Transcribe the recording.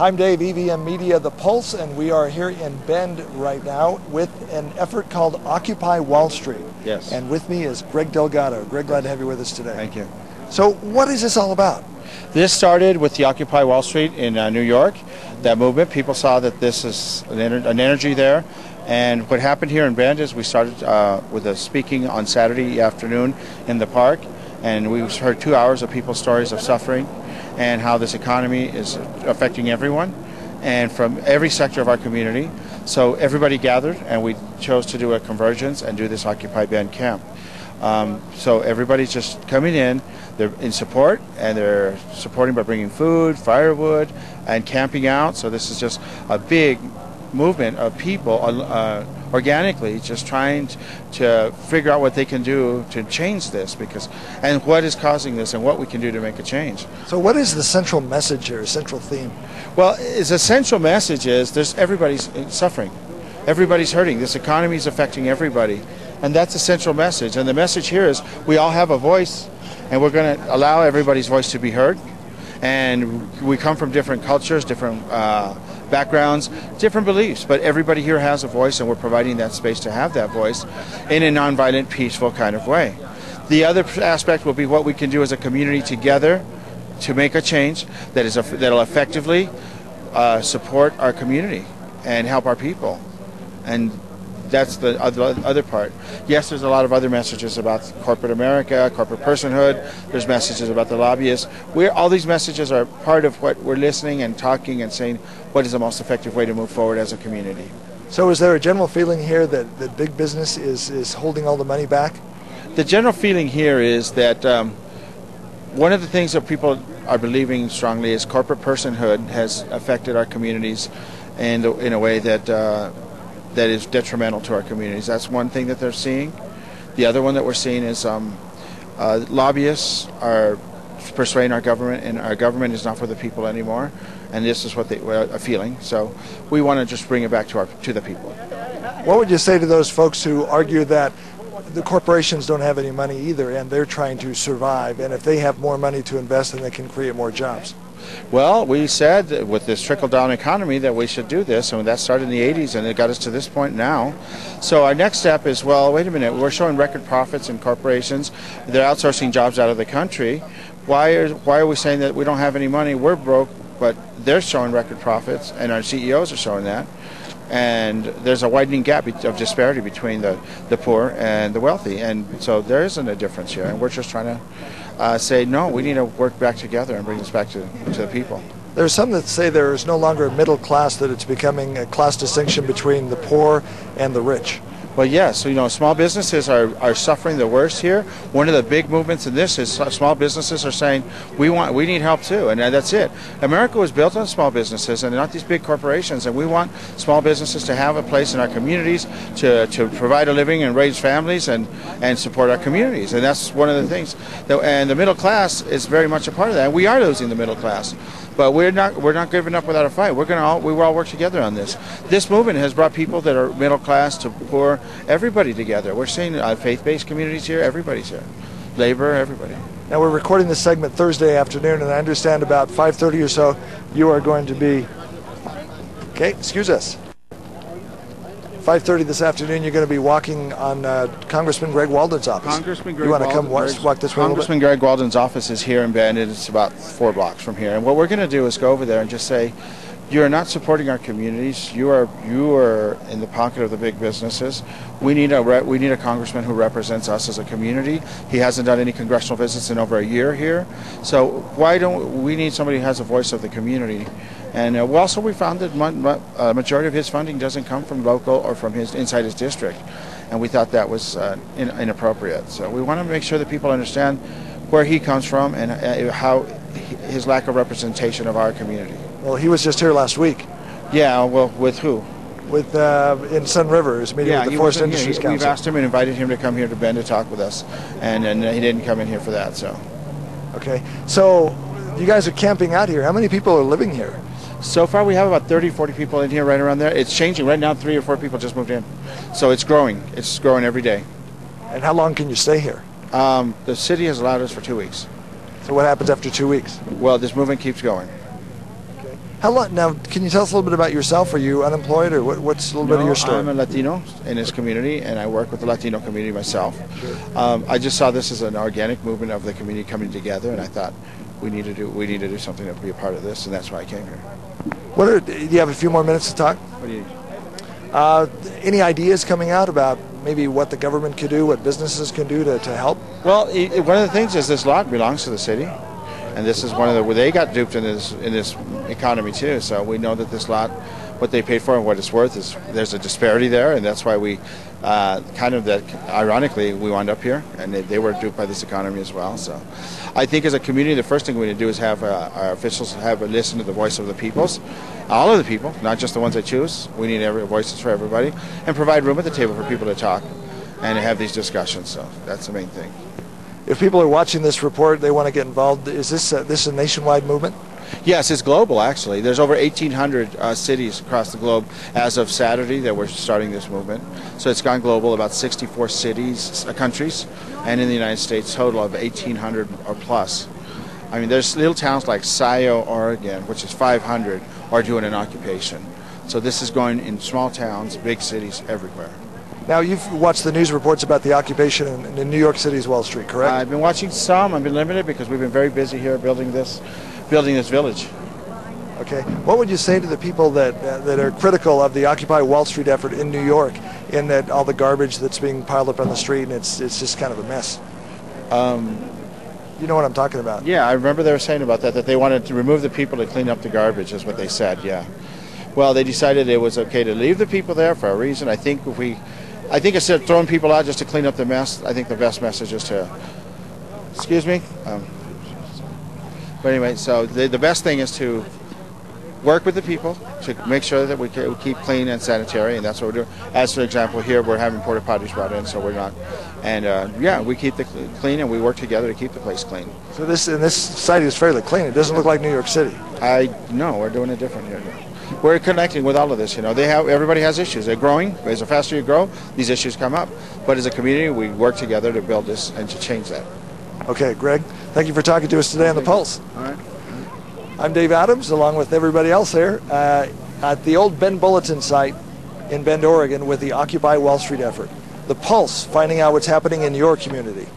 I'm Dave, EVM Media, The Pulse, and we are here in Bend right now with an effort called Occupy Wall Street. Yes. And with me is Greg Delgado. Greg, glad to have you with us today. Thank you. So what is this all about? This started with the Occupy Wall Street in New York. That movement, people saw that this is an energy there. And what happened here in Bend is we started with a speaking on Saturday afternoon in the park. And we heard 2 hours of people's stories of suffering and how this economy is affecting everyone and from every sector of our community. So everybody gathered and we chose to do a convergence and do this Occupy Bend camp. So everybody's just coming in, they're in support, and they're supporting by bringing food, firewood, and camping out. So this is just a big movement of people organically just trying to figure out what they can do to change this, and what is causing this and what we can do to make a change. So what is the central message here, central theme? Well, the central message is everybody's suffering. Everybody's hurting. This economy is affecting everybody. And that's the central message. And the message here is we all have a voice, and we're going to allow everybody's voice to be heard. And we come from different cultures, different backgrounds, different beliefs, but everybody here has a voice, and we're providing that space to have that voice in a nonviolent, peaceful kind of way. The other aspect will be what we can do as a community together to make a change that'll effectively support our community and help our people. And that's the other part. Yes, there's a lot of other messages about corporate America, corporate personhood. There's messages about the lobbyists. All these messages are part of what we're listening and talking and saying what is the most effective way to move forward as a community. So is there a general feeling here that big business is holding all the money back? The general feeling here is that one of the things that people are believing strongly is corporate personhood has affected our communities in a way that is detrimental to our communities. That's one thing that they're seeing. The other one that we're seeing is lobbyists are persuading our government, and our government is not for the people anymore. And this is what they are feeling. So we want to just bring it back to the people. What would you say to those folks who argue that the corporations don't have any money either, and they're trying to survive, and if they have more money to invest, then they can create more jobs? Well, we said that with this trickle-down economy that we should do this, and that started in the 80s, and it got us to this point now. So our next step is, well, wait a minute, we're showing record profits in corporations. They're outsourcing jobs out of the country. Why are we saying that we don't have any money? We're broke, but they're showing record profits, and our CEOs are showing that. And there's a widening gap of disparity between the poor and the wealthy, and so there isn't a difference here, and we're just trying to say, no, we need to work back together and bring this back to the people. There's some that say there is no longer a middle class, that it's becoming a class distinction between the poor and the rich. Well, yes, so, small businesses are suffering the worst here. One of the big movements in this is small businesses are saying we need help too, and that's it. America was built on small businesses and not these big corporations, and we want small businesses to have a place in our communities to provide a living and raise families and support our communities, and that's one of the things. And the middle class is very much a part of that. We are losing the middle class. But we're not giving up without a fight. We will all work together on this. This movement has brought people that are middle class to poor, everybody together. We're seeing faith-based communities here. Everybody's here. Labor, everybody. Now we're recording this segment Thursday afternoon, and I understand about 5:30 or so you are going to be. Okay, excuse us. 5:30 this afternoon, you're going to be walking on Congressman Greg Walden's office. Congressman Greg you want to come walk this way? Congressman Greg Walden's office is here in Bend, and it's about 4 blocks from here. And what we're going to do is go over there and just say, you are not supporting our communities. You are in the pocket of the big businesses. We need a congressman who represents us as a community. He hasn't done any congressional visits in over a year here. So why don't we need somebody who has a voice of the community? And we found that a majority of his funding doesn't come from local or from inside his district, and we thought that was inappropriate. So we want to make sure that people understand where he comes from and how his lack of representation of our community. Well, he was just here last week. Yeah, well, with who? With in Sun River, his meeting with the Forest Industries Council. We've asked him and invited him to come here to Bend to talk with us, and he didn't come in here for that. So. Okay, so you guys are camping out here. How many people are living here? So far we have about 30, 40 people in here, right around there. It's changing. Right now 3 or 4 people just moved in. So it's growing. It's growing every day. And how long can you stay here? The city has allowed us for 2 weeks. So what happens after 2 weeks? Well, this movement keeps going. Okay. How long, now, can you tell us a little bit about yourself? Are you unemployed, or what's a little bit of your story? I'm a Latino in this community, and I work with the Latino community myself. Sure. I just saw this as an organic movement of the community coming together, and I thought we need to do something to be a part of this, and that's why I came here. Do you have a few more minutes to talk? What do you? Any ideas coming out about maybe what the government could do, what businesses can do to help? Well, one of the things is this lot belongs to the city, and this is one of the where they got duped in this economy too. So we know that this lot, what they paid for and what it's worth, is there's a disparity there, and that's why we ironically we wound up here, and they were duped by this economy as well. So I think as a community, the first thing we need to do is have our officials listen to the voice of the peoples, all of the people, not just the ones they choose. We need voices for everybody, and provide room at the table for people to talk and have these discussions. So that's the main thing. If people are watching this report, they want to get involved, is this a nationwide movement? Yes, it's global actually. There's over 1,800 cities across the globe as of Saturday that we're starting this movement. So it's gone global, about 64 cities, countries, and in the United States, total of 1,800 or plus. I mean, there's little towns like Scio, Oregon, which is 500, are doing an occupation. So this is going in small towns, big cities, everywhere. Now, you've watched the news reports about the occupation in New York City's Wall Street, correct? I've been watching some. I've been limited because we've been very busy here building this village. Okay. What would you say to the people that are critical of the Occupy Wall Street effort in New York, in that all the garbage that's being piled up on the street, and it's just kind of a mess? You know what I'm talking about? Yeah, I remember they were saying about that they wanted to remove the people to clean up the garbage, is what they said, yeah. Well, they decided it was okay to leave the people there for a reason. I think instead of throwing people out just to clean up the mess, I think the best message is to, excuse me? But anyway, so the best thing is to work with the people to make sure that we keep clean and sanitary, and that's what we're doing. As for example, here we're having porta potties brought in, so we're not. And yeah, we keep the clean, and we work together to keep the place clean. So this site is fairly clean. It doesn't look like New York City. No, we're doing it different here. We're connecting with all of this. You know, everybody has issues. They're growing. As the faster you grow, these issues come up. But as a community, we work together to build this and to change that. Okay, Greg, thank you for talking to us today on The Pulse. All right. I'm Dave Adams, along with everybody else there, at the old Bend Bulletin site in Bend, Oregon, with the Occupy Wall Street effort. The Pulse, finding out what's happening in your community.